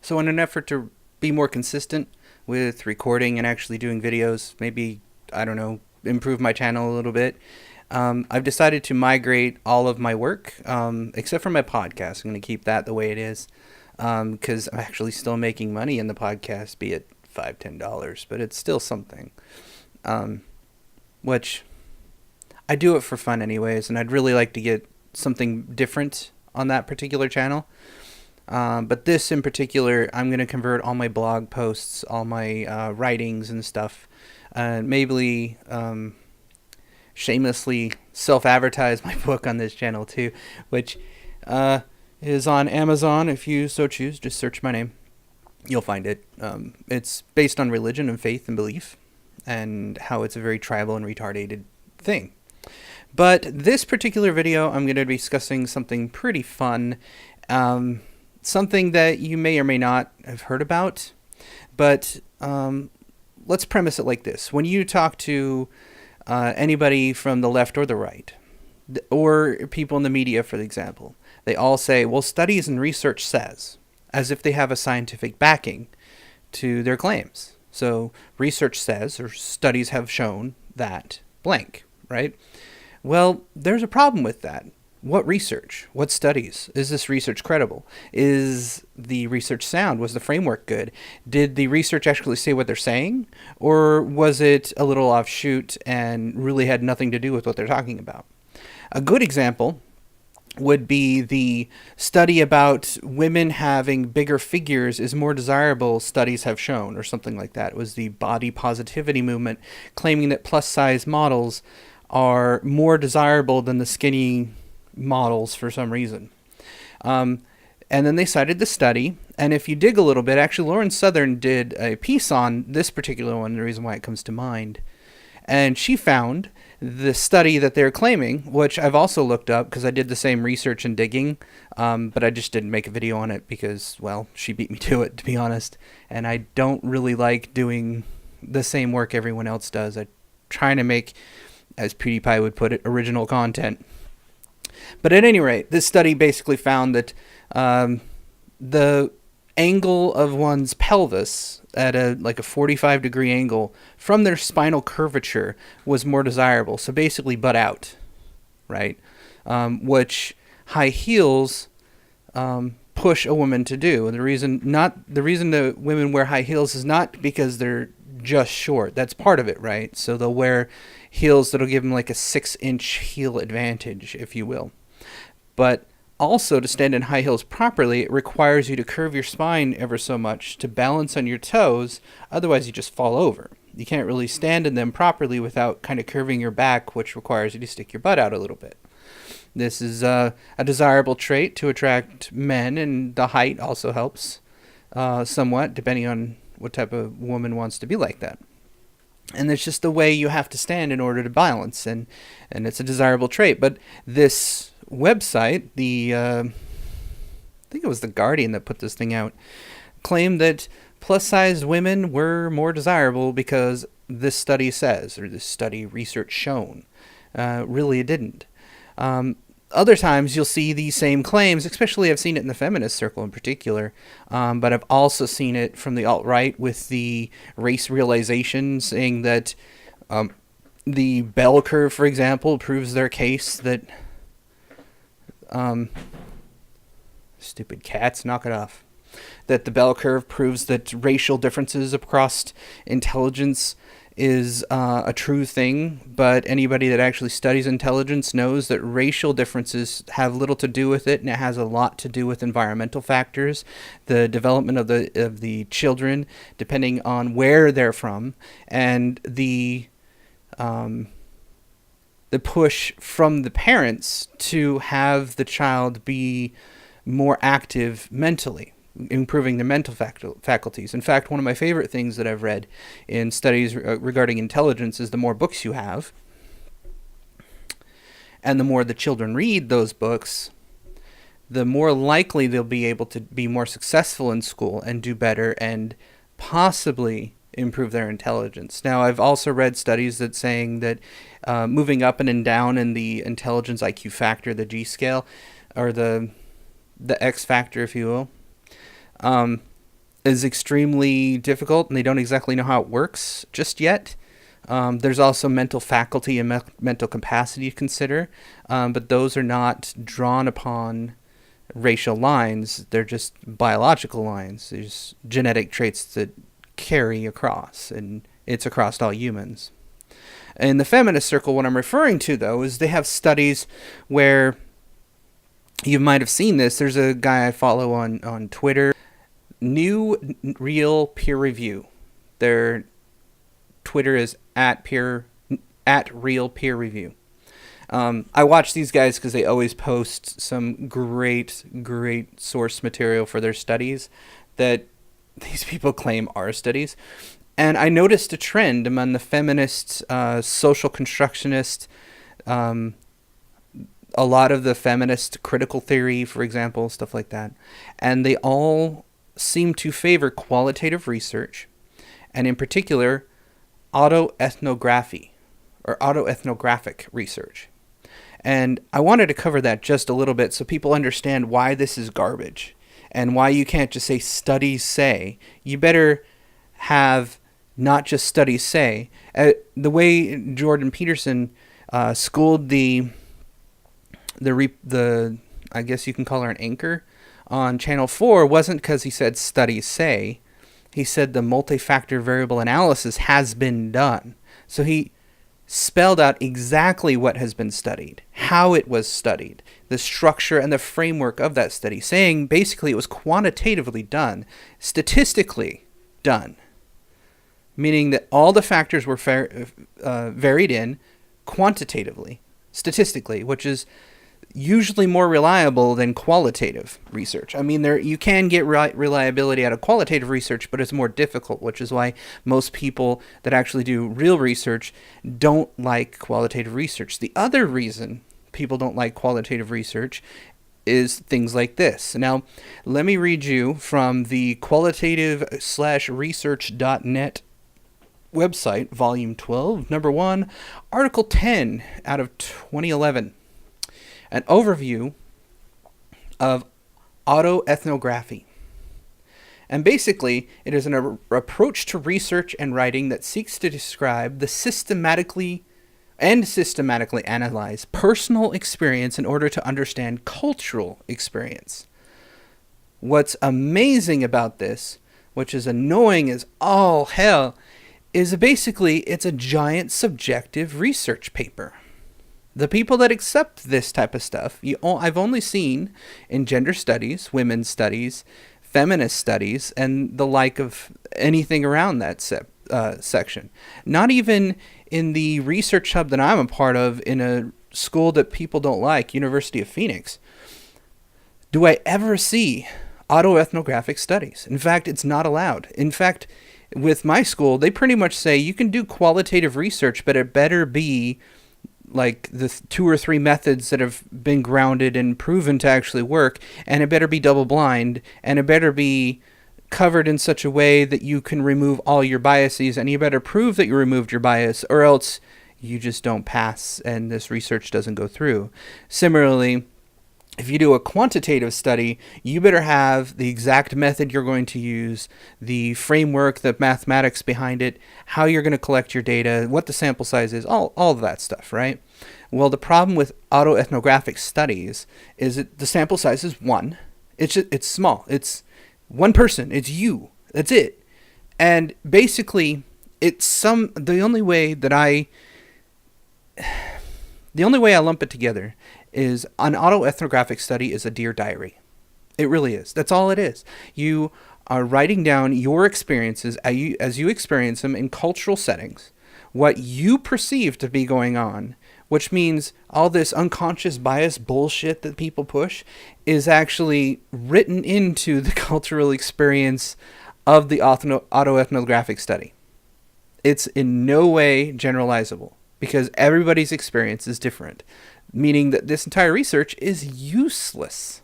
So in an effort to be more consistent with recording and actually doing videos, maybe, I don't know, improve my channel a little bit, I've decided to migrate all of my work, except for my podcast. I'm going to keep that the way it is, because I'm actually still making money in the podcast, be it $5, $10, but it's still something. Which I do it for fun anyways, and I'd really like to get something different on that particular channel. But this in particular, I'm going to convert all my blog posts, all my writings and stuff, and maybe shamelessly self-advertise my book on this channel too, which is on Amazon. If you so choose, just search my name. You'll find it. It's based on religion and faith and belief, and how it's a very tribal and retarded thing. But this particular video, I'm going to be discussing something pretty fun, something that you may or may not have heard about, but let's premise it like this. When you talk to anybody from the left or the right, or people in the media, for example, they all say, well, studies and research says, as if they have a scientific backing to their claims. So research says, or studies have shown that blank, right? Well, there's a problem with that. What research? What studies? Is this research credible? Is the research sound? Was the framework good? Did the research actually say what they're saying? Or was it a little offshoot and really had nothing to do with what they're talking about? A good example would be the study about women having bigger figures is more desirable, studies have shown, or something like that. It was the body positivity movement claiming that plus size models are more desirable than the skinny models for some reason. And then they cited the study, and if you dig a little bit, actually Lauren Southern did a piece on this particular one, the reason why it comes to mind, and she found the study that they're claiming, which I've also looked up because I did the same research and digging, but I just didn't make a video on it because, well, she beat me to it, to be honest, and I don't really like doing the same work everyone else does. I'm trying to make, as PewDiePie would put it, original content. But at any rate, this study basically found that the angle of one's pelvis at a 45-degree angle from their spinal curvature was more desirable. So basically butt out, right? Which high heels push a woman to do. And the reason that women wear high heels is not because they're just short. That's part of it, right? So they'll wear heels that'll give them like a 6-inch heel advantage, if you will. But also, to stand in high heels properly, it requires you to curve your spine ever so much to balance on your toes. Otherwise, you just fall over. You can't really stand in them properly without kind of curving your back, which requires you to stick your butt out a little bit. This is a desirable trait to attract men, and the height also helps somewhat, depending on what type of woman wants to be like that. And it's just the way you have to stand in order to balance, and it's a desirable trait. But this website, I think it was The Guardian that put this thing out, claimed that plus-sized women were more desirable because this study says, or this study research shown. Really, it didn't. Other times you'll see these same claims, especially I've seen it in the feminist circle in particular, but I've also seen it from the alt-right with the race realization, saying that the bell curve, for example, proves their case that stupid cats, knock it off. That the bell curve proves that racial differences across intelligence is a true thing, but anybody that actually studies intelligence knows that racial differences have little to do with it, and it has a lot to do with environmental factors, the development of the children, depending on where they're from, and the push from the parents to have the child be more active mentally, improving their mental faculties. In fact, one of my favorite things that I've read in studies regarding intelligence is the more books you have, and the more the children read those books, the more likely they'll be able to be more successful in school and do better and possibly improve their intelligence. Now, I've also read studies that saying that moving up and down in the intelligence IQ factor, the G scale, or the X factor, if you will, is extremely difficult, and they don't exactly know how it works just yet. There's also mental faculty and mental capacity to consider, but those are not drawn upon racial lines. They're just biological lines. There's genetic traits that carry across, and it's across all humans. In the feminist circle, what I'm referring to, though, is they have studies where you might have seen this. There's a guy I follow on Twitter, New Real Peer Review. Their Twitter is at Real Peer Review. I watch these guys because they always post some great source material for their studies that these people claim are studies. And I noticed a trend among the feminists, social constructionists, a lot of the feminist critical theory, for example, stuff like that. And they all seem to favor qualitative research, and in particular, autoethnography or autoethnographic research. And I wanted to cover that just a little bit so people understand why this is garbage and why you can't just say studies say. You better have not just studies say. The way Jordan Peterson schooled the I guess you can call her an anchor on Channel 4 wasn't because he said studies say. He said the multi-factor variable analysis has been done. So he spelled out exactly what has been studied, how it was studied, the structure and the framework of that study, saying basically it was quantitatively done, statistically done, meaning that all the factors were varied in quantitatively, statistically, which is usually more reliable than qualitative research. I mean, you can get reliability out of qualitative research, but it's more difficult, which is why most people that actually do real research don't like qualitative research. The other reason people don't like qualitative research is things like this. Now, let me read you from the qualitative/research.net website, volume 12, number 1, article 10 out of 2011. An overview of autoethnography. And basically, it is an approach to research and writing that seeks to describe the systematically analyze personal experience in order to understand cultural experience. What's amazing about this, which is annoying as all hell, is basically it's a giant subjective research paper. The people that accept this type of stuff, I've only seen in gender studies, women's studies, feminist studies, and the like of anything around that section. Not even in the research hub that I'm a part of in a school that people don't like, University of Phoenix, do I ever see autoethnographic studies. In fact, it's not allowed. In fact, with my school, they pretty much say you can do qualitative research, but it better be like the 2 or 3 methods that have been grounded and proven to actually work, and it better be double blind, and it better be covered in such a way that you can remove all your biases, and you better prove that you removed your bias, or else you just don't pass and this research doesn't go through. Similarly, if you do a quantitative study, you better have the exact method you're going to use, the framework, the mathematics behind it, how you're going to collect your data, what the sample size is, all of that stuff, right? Well, the problem with autoethnographic studies is that the sample size is 1. It's small. It's one person. It's you. That's it. And basically, the only way I lump it together is an autoethnographic study is a Dear Diary. It really is. That's all it is. You are writing down your experiences as you experience them in cultural settings, what you perceive to be going on, which means all this unconscious bias bullshit that people push is actually written into the cultural experience of the autoethnographic study. It's in no way generalizable because everybody's experience is different, meaning that this entire research is useless.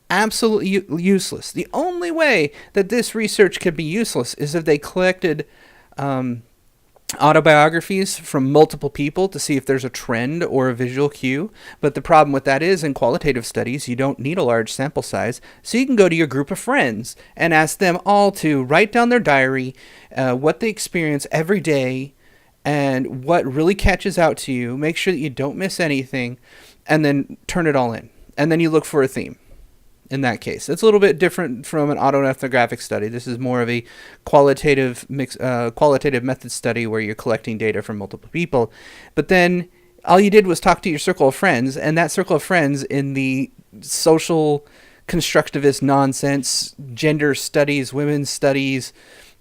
Absolutely useless. The only way that this research could be useless is if they collected autobiographies from multiple people to see if there's a trend or a visual cue. But the problem with that is in qualitative studies, you don't need a large sample size. So you can go to your group of friends and ask them all to write down their diary, what they experience every day, and what really catches out to you. Make sure that you don't miss anything, and then turn it all in. And then you look for a theme. In that case, it's a little bit different from an autoethnographic study. This is more of a qualitative method study where you're collecting data from multiple people. But then all you did was talk to your circle of friends, and that circle of friends in the social constructivist nonsense, gender studies, women's studies,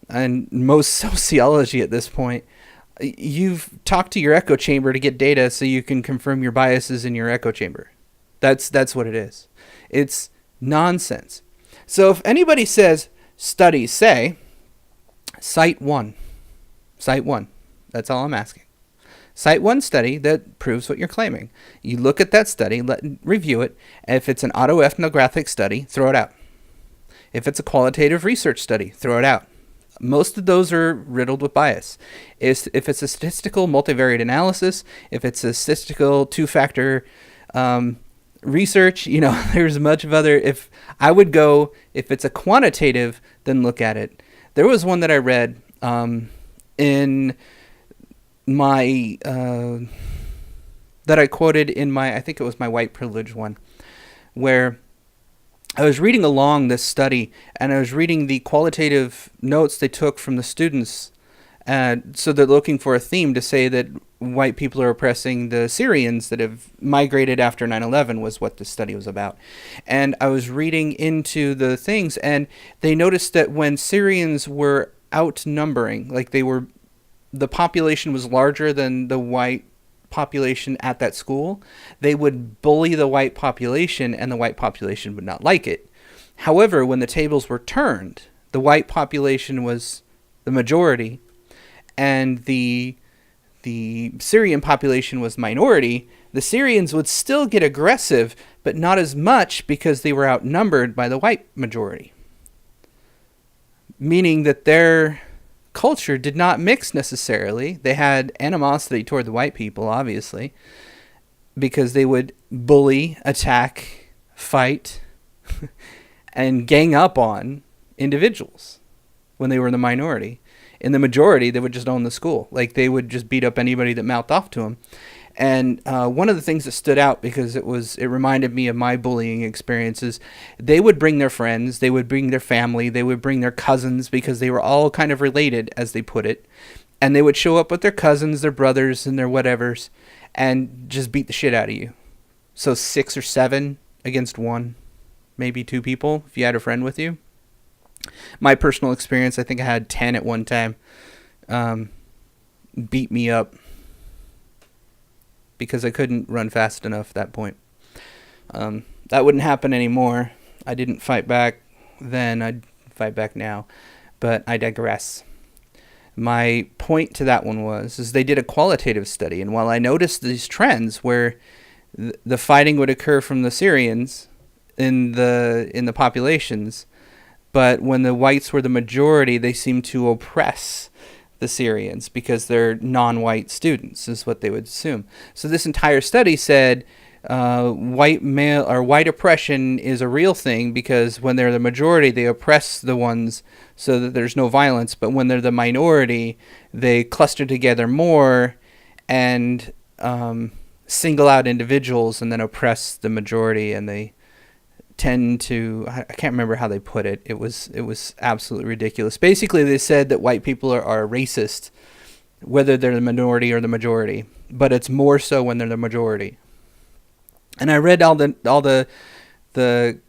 and most sociology at this point, you've talked to your echo chamber to get data so you can confirm your biases in your echo chamber. That's what it is. It's nonsense. So if anybody says studies say, cite one. Cite one. That's all I'm asking. Cite one study that proves what you're claiming. You look at that study, review it. If it's an autoethnographic study, throw it out. If it's a qualitative research study, throw it out. Most of those are riddled with bias. If it's a statistical multivariate analysis, if it's a statistical two-factor research, there's much of other. If I would go, if it's a quantitative, then look at it. There was one that I read in my that I quoted in my, I think it was my white privilege one, where I was reading along this study and I was reading the qualitative notes they took from the students. So they're looking for a theme to say that white people are oppressing the Syrians that have migrated after 9/11 was what this study was about. And I was reading into the things, and they noticed that when Syrians were outnumbering, like the population was larger than the white population at that school, they would bully the white population and the white population would not like it. However, when the tables were turned, the white population was the majority and the Syrian population was minority, the Syrians would still get aggressive, but not as much because they were outnumbered by the white majority. Meaning that their culture did not mix necessarily. They had animosity toward the white people, obviously, because they would bully, attack, fight, and gang up on individuals when they were in the minority. In the majority, they would just own the school. Like, they would just beat up anybody that mouthed off to them. And one of the things that stood out, because it reminded me of my bullying experiences, they would bring their friends, they would bring their family, they would bring their cousins, because they were all kind of related, as they put it. And they would show up with their cousins, their brothers, and their whatevers, and just beat the shit out of you. So 6 or 7 against 1, maybe 2 people, if you had a friend with you. My personal experience, I think I had 10 at one time beat me up because I couldn't run fast enough at that point. That wouldn't happen anymore. I didn't fight back then. I'd fight back now. But I digress. My point to that one is they did a qualitative study. And while I noticed these trends where the fighting would occur from the Syrians in the populations, but when the whites were the majority, they seemed to oppress the Syrians because they're non-white students, is what they would assume. So this entire study said white oppression is a real thing because when they're the majority, they oppress the ones so that there's no violence. But when they're the minority, they cluster together more and single out individuals and then oppress the majority, and they tend to, I can't remember how they put it. It was absolutely ridiculous. Basically, they said that white people are racist, whether they're the minority or the majority, but it's more so when they're the majority. And I read all the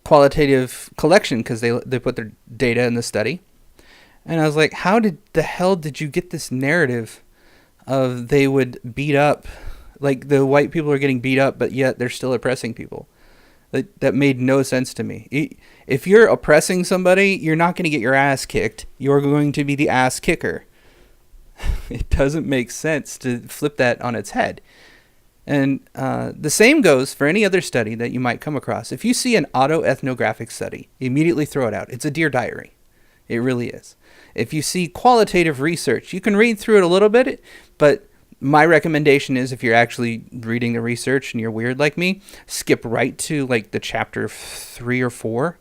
qualitative collection because they put their data in the study, and I was like, how the hell did you get this narrative of they would beat up, like the white people are getting beat up, but yet they're still oppressing people? That made no sense to me. If you're oppressing somebody, you're not going to get your ass kicked. You're going to be the ass kicker. It doesn't make sense to flip that on its head. And the same goes for any other study that you might come across. If you see an autoethnographic study, immediately throw it out. It's a Dear Diary. It really is. If you see qualitative research, you can read through it a little bit, but my recommendation is, if you're actually reading the research and you're weird like me, skip right to like the chapter 3 or 4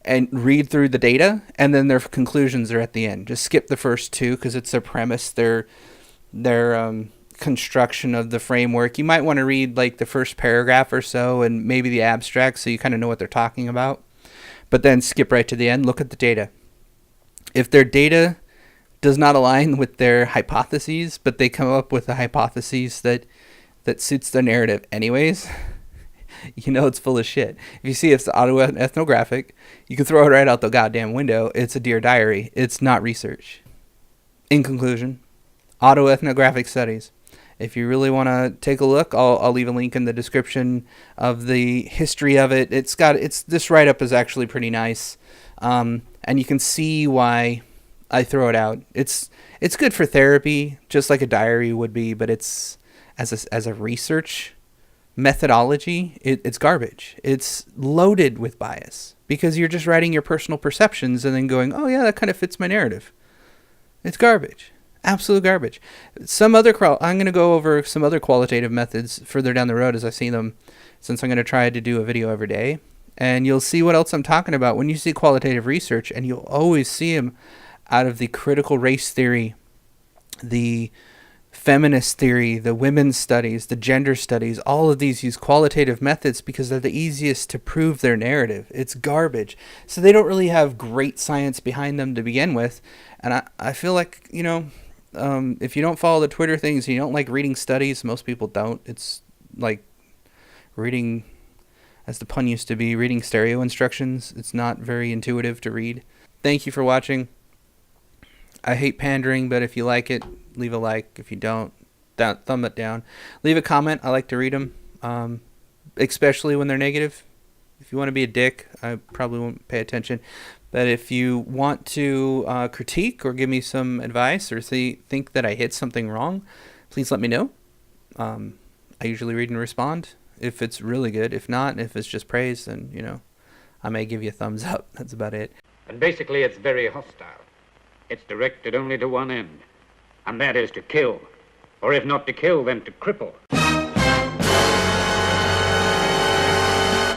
and read through the data, and then their conclusions are at the end. Just skip the first 2 because it's their premise, their construction of the framework. You might want to read like the first paragraph or so and maybe the abstract so you kind of know what they're talking about. But then skip right to the end, look at the data. If their data does not align with their hypotheses, but they come up with a hypothesis that suits their narrative anyways, you know it's full of shit. If you see it's autoethnographic, you can throw it right out the goddamn window. It's a Dear Diary. It's not research. In conclusion, autoethnographic studies. If you really want to take a look, I'll leave a link in the description of the history of it. This write-up is actually pretty nice, and you can see why I throw it out. It's good for therapy, just like a diary would be, but it's as a research methodology, it's garbage. It's loaded with bias because you're just writing your personal perceptions and then going, oh yeah, that kind of fits my narrative. It's garbage. Absolute garbage. I'm going to go over some other qualitative methods further down the road as I see them, since I'm going to try to do a video every day. And you'll see what else I'm talking about when you see qualitative research, and you'll always see them out of the critical race theory, the feminist theory, the women's studies, the gender studies. All of these use qualitative methods because they're the easiest to prove their narrative. It's garbage. So they don't really have great science behind them to begin with. And I feel like, if you don't follow the Twitter things, you don't like reading studies. Most people don't. It's like reading, as the pun used to be, reading stereo instructions. It's not very intuitive to read. Thank you for watching. I hate pandering, but if you like it, leave a like. If you don't, thumb it down. Leave a comment. I like to read them, especially when they're negative. If you want to be a dick, I probably won't pay attention. But if you want to critique or give me some advice or think that I hit something wrong, please let me know. I usually read and respond if it's really good. If not, if it's just praise, then, I may give you a thumbs up. That's about it. And basically, it's very hostile. It's directed only to one end, and that is to kill. Or if not to kill, then to cripple.